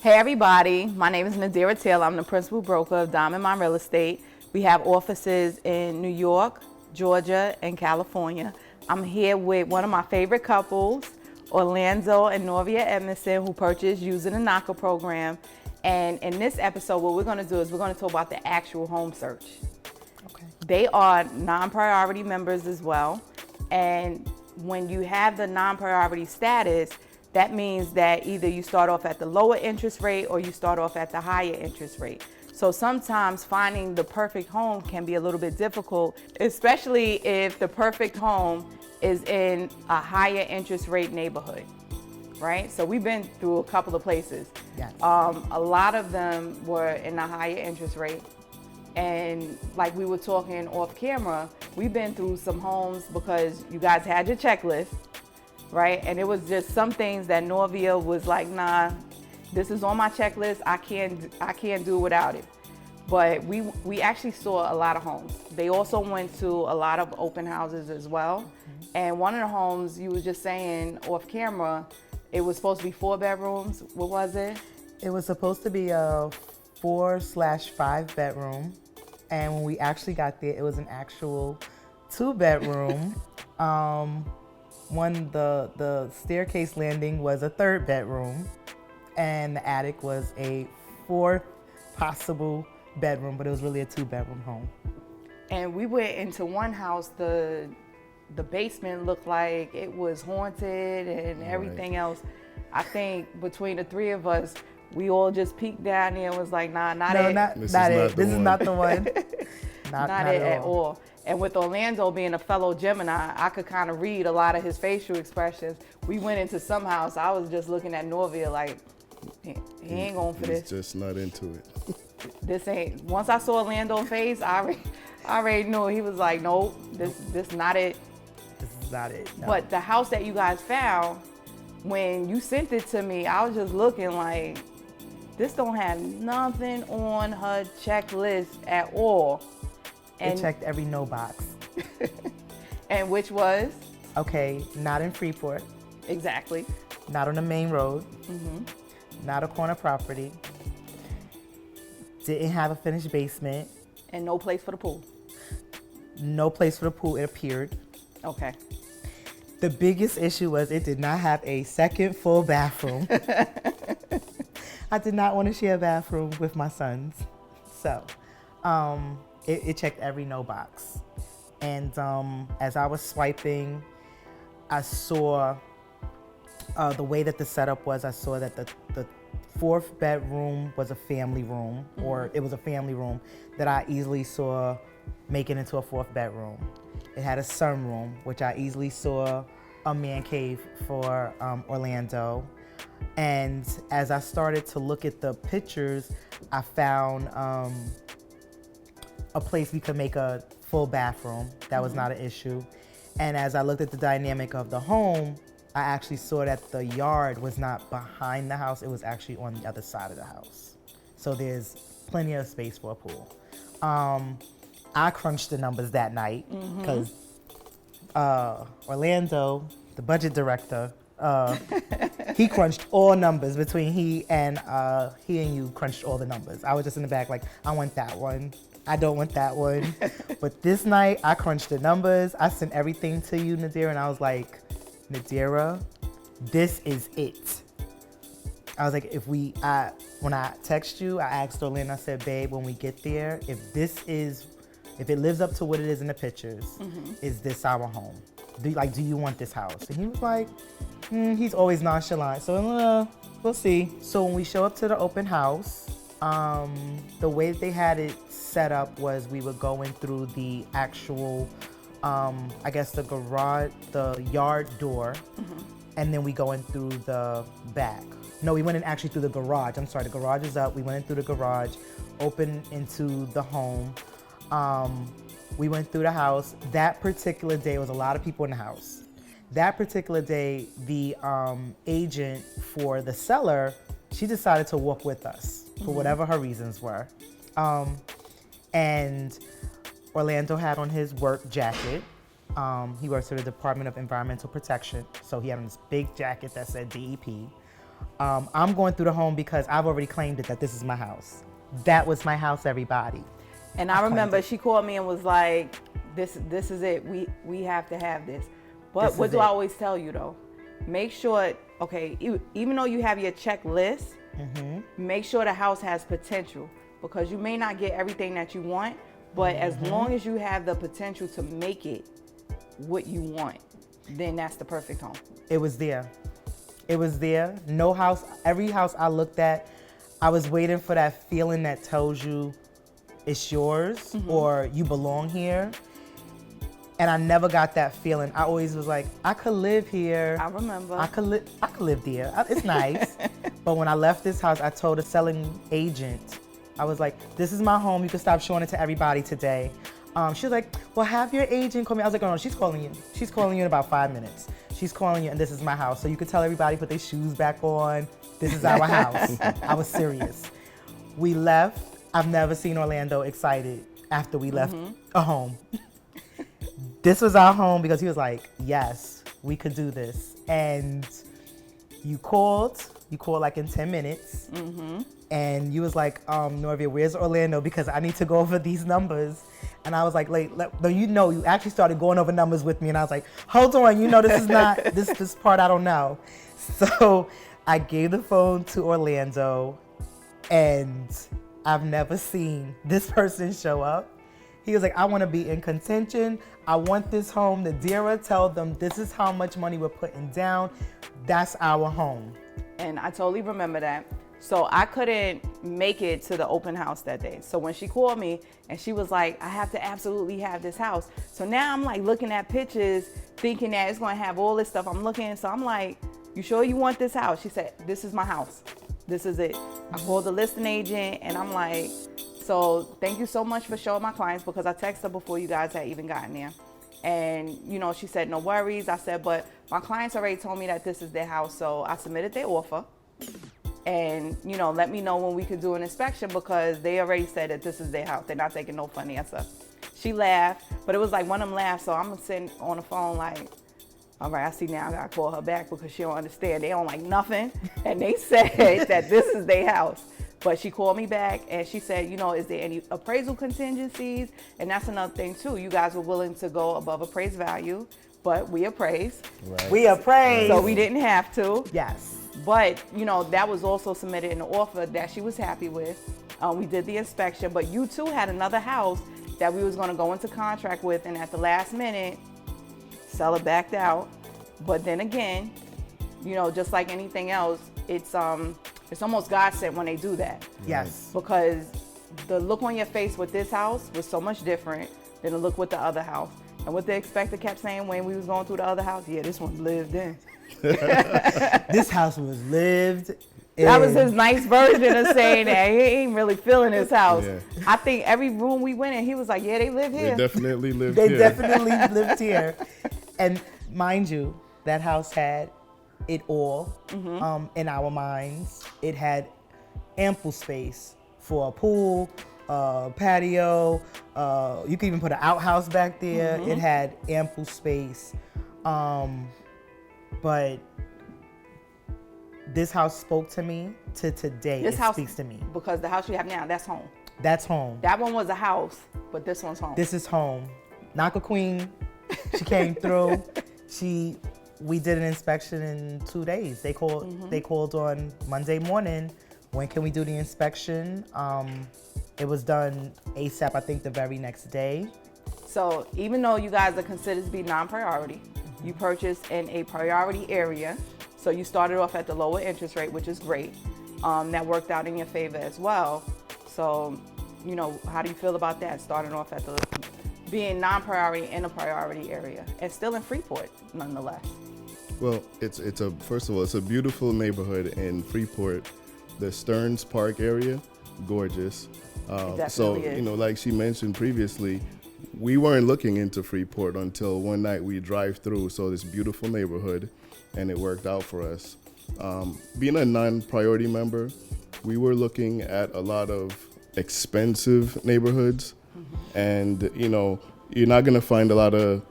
Hey everybody, my name is Nadira Taylor. I'm the principal broker of Diamond Mine Real Estate. We have offices in New York, Georgia, and California. I'm here with one of my favorite couples, Orlando and Novia Edmondson, who purchased using the Naca program. And in this episode, what we're going to do is we're going to talk about the actual home search. Okay. They are non-priority members as well. And when you have the non-priority status, that means that either you start off at the lower interest rate or you start off at the higher interest rate. So sometimes finding the perfect home can be a little bit difficult, especially if the perfect home is in a higher interest rate neighborhood, right? So we've been through a couple of places. Yes. A lot of them were in a higher interest rate. And like we were talking off camera, we've been through some homes because you guys had your checklist, right? And it was just some things that Novia was like, nah, this is on my checklist. I can't do without it. But we actually saw a lot of homes. They also went to a lot of open houses as well. Mm-hmm. And one of the homes you was just saying off camera, it was supposed to be 4 bedrooms. What was it? It was supposed to be a 4/5 bedroom. And when we actually got there, it was an actual 2 bedroom. The staircase landing was a 3rd bedroom, and the attic was a 4th possible bedroom, but it was really a 2 bedroom home. And we went into one house, the basement looked like it was haunted and everything else. I think between the three of us, we all just peeked down there and was like, nah, not it. This is not the one. Not it at all. And with Orlando being a fellow Gemini, I could kind of read a lot of his facial expressions. We went into some house, I was just looking at Novia like, he ain't going for this. He's just not into it. This ain't, once I saw Orlando's face, I already knew. He was like, nope, this not it. This is not it. No. But the house that you guys found, when you sent it to me, I was just looking like, this don't have nothing on her checklist at all. And it checked every no box. And which was? Okay, not in Freeport. Exactly. Not on the main road. Mm-hmm. Not a corner property. Didn't have a finished basement. And no place for the pool. No place for the pool, it appeared. Okay. The biggest issue was it did not have a second full bathroom. I did not want to share a bathroom with my sons. So, it checked every no box. And as I was swiping, I saw the way that the setup was. I saw that the 4th bedroom was a family room, or it was a family room that I easily saw making into a 4th bedroom. It had a sunroom, which I easily saw a man cave for Orlando. And as I started to look at the pictures, I found a place we could make a full bathroom. That was not an issue. And as I looked at the dynamic of the home, I actually saw that the yard was not behind the house, it was actually on the other side of the house. So there's plenty of space for a pool. I crunched the numbers that night because Orlando, the budget director, he crunched all numbers between he and you crunched all the numbers. I was just in the back like, I want that one. I don't want that one. But this night, I crunched the numbers. I sent everything to you, Nadira, and I was like, Nadira, this is it. I was like, when I text you, I asked Orlando, I said, babe, when we get there, if it lives up to what it is in the pictures, is this our home? Do you want this house? And he was like, he's always nonchalant, so we'll see. So when we show up to the open house, the way they had it set up was we were going through the actual, I guess the garage, the yard door, and then we going through the back. No, we went in actually through the garage. I'm sorry, the garage is up. We went in through the garage, open into the home. We went through the house. That particular day was a lot of people in the house. That particular day, the agent for the seller, she decided to walk with us for whatever her reasons were. And Orlando had on his work jacket. He works for the Department of Environmental Protection, so he had on this big jacket that said DEP. I'm going through the home because I've already claimed it that this is my house. That was my house, everybody. And I remember she called me and was like, this is it. We have to have this. But what do I always tell you though? Make sure, okay, even though you have your checklist, make sure the house has potential, because you may not get everything that you want, but as long as you have the potential to make it what you want, then that's the perfect home. It was there. It was there. No house, every house I looked at, I was waiting for that feeling that tells you it's yours or you belong here. And I never got that feeling. I always was like, I could live here. I remember. I could live there. It's nice. But when I left this house, I told a selling agent, I was like, this is my home. You can stop showing it to everybody today. She was like, well, have your agent call me. I was like, oh no, she's calling you. She's calling you in about 5 minutes. She's calling you and this is my house. So you could tell everybody, put their shoes back on. This is our house. I was serious. We left. I've never seen Orlando excited after we left a home. This was our home because he was like, yes, we could do this. And you called like in 10 minutes. And you was like, Norvia, where's Orlando? Because I need to go over these numbers. And I was like, you actually started going over numbers with me. And I was like, hold on, this is not, this part I don't know. So I gave the phone to Orlando, and I've never seen this person show up. He was like, I want to be in contention. I want this home. The Nadira, tell them this is how much money we're putting down. That's our home. And I totally remember that. So I couldn't make it to the open house that day. So when she called me and she was like, I have to absolutely have this house. So now I'm like looking at pictures, thinking that it's going to have all this stuff. I'm looking, so I'm like, you sure you want this house? She said, this is my house. This is it. I called the listing agent and I'm like, so thank you so much for showing my clients, because I texted her before you guys had even gotten there. And, she said, no worries. I said, but my clients already told me that this is their house. So I submitted their offer. And, let me know when we could do an inspection, because they already said that this is their house. They're not taking no funny answer. She laughed, but it was like one of them laughed. So I'm sitting on the phone like, all right, I see now I gotta call her back because she don't understand. They don't like nothing. And they said that this is their house. But she called me back and she said, is there any appraisal contingencies? And that's another thing too. You guys were willing to go above appraised value, but we appraised. Right. We appraised. So we didn't have to. Yes. But, that was also submitted in the offer that she was happy with. We did the inspection, but you too had another house that we was going to go into contract with, and at the last minute, seller backed out. But then again, just like anything else, it's almost God sent when they do that. Yes. Because the look on your face with this house was so much different than the look with the other house. And what the inspector kept saying when we was going through the other house, yeah, this one lived in. This house was lived in. That was his nice version of saying that he ain't really feeling his house. Yeah. I think every room we went in, he was like, yeah, they live here. They definitely lived here. They definitely lived here. And mind you, that house had it all in our minds. It had ample space for a pool, patio. You could even put an outhouse back there. It had ample space. But this house spoke to me to today. This house speaks to me. Because the house you have now, that's home. That's home. That one was a house, but this one's home. This is home. Naca Queen, she came through. We did an inspection in 2 days. They called on Monday morning. When can we do the inspection? It was done ASAP, I think the very next day. So even though you guys are considered to be non-priority, you purchased in a priority area. So you started off at the lower interest rate, which is great. That worked out in your favor as well. So, how do you feel about that? Starting off at being non-priority in a priority area and still in Freeport, nonetheless. Well, first of all, it's a beautiful neighborhood in Freeport. The Stearns Park area, gorgeous. So, is. Like she mentioned previously, we weren't looking into Freeport until one night we drive through. So this beautiful neighborhood, and it worked out for us. Being a non-priority member, we were looking at a lot of expensive neighborhoods, and you're not going to find a lot of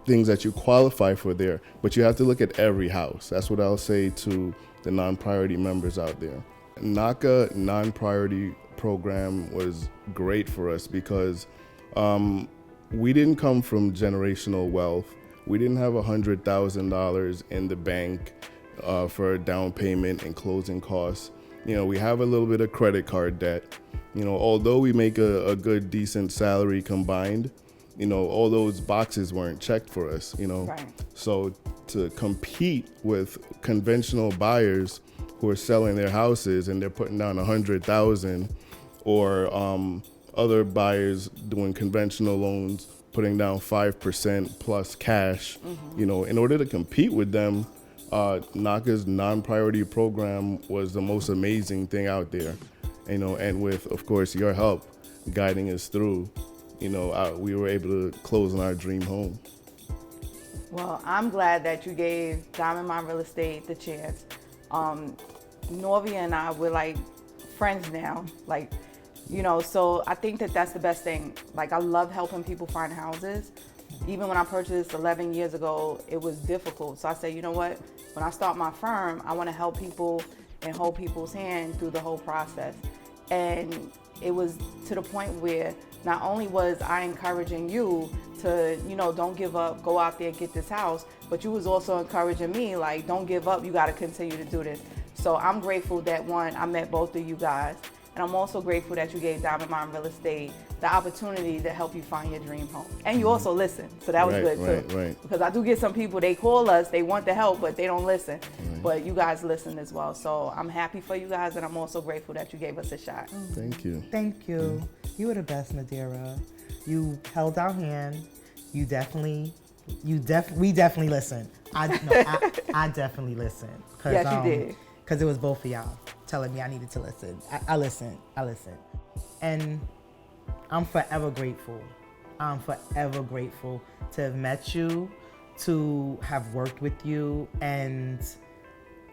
things that you qualify for there, but you have to look at every house. That's what I'll say to the non-priority members out there. Naca non-priority program was great for us because we didn't come from generational wealth. We didn't have $100,000 in the bank for a down payment and closing costs. You know, we have a little bit of credit card debt. You know, although we make a good, decent salary combined, you know, all those boxes weren't checked for us, you know. Right. So to compete with conventional buyers who are selling their houses and they're putting down $100,000, or other buyers doing conventional loans, putting down 5% plus cash, you know, in order to compete with them, Naca's non-priority program was the most amazing thing out there, you know, and with, of course, your help guiding us through, you know, we were able to close on our dream home. Well, I'm glad that you gave Diamond Mine Real Estate the chance. Norvia and I, we're like friends now, like, you know, so I think that that's the best thing. Like, I love helping people find houses. Even when I purchased 11 years ago, it was difficult. So I said, you know what, when I start my firm, I want to help people and hold people's hand through the whole process. And it was to the point where not only was I encouraging you to, you know, don't give up, go out there, get this house, but you was also encouraging me, like, don't give up, you got to continue to do this. So I'm grateful that, one, I met both of you guys. And I'm also grateful that you gave Diamond Mine Real Estate the opportunity to help you find your dream home. And you also listen, so that was good too. Right. Because I do get some people, they call us, they want the help, but they don't listen. But you guys listen as well. So I'm happy for you guys, and I'm also grateful that you gave us a shot. Thank you. Thank you. You were the best, Nadira. You held our hand. We definitely listened. I definitely listened. Yes, you did. Because it was both of y'all telling me I needed to listen. I listened. And I'm forever grateful. I'm forever grateful to have met you, to have worked with you, and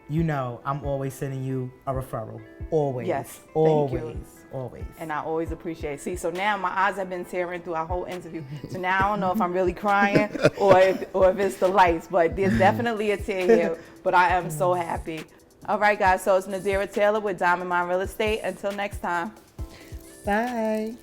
you know I'm always sending you a referral. Always. Yes, always. thank you. Always. And I always appreciate it. See, so now my eyes have been tearing through our whole interview. So now I don't know if I'm really crying or if it's the lights, but there's definitely a tear here. But I am so happy. All right, guys, so it's Nadira Taylor with Diamond Mine Real Estate. Until next time. Bye.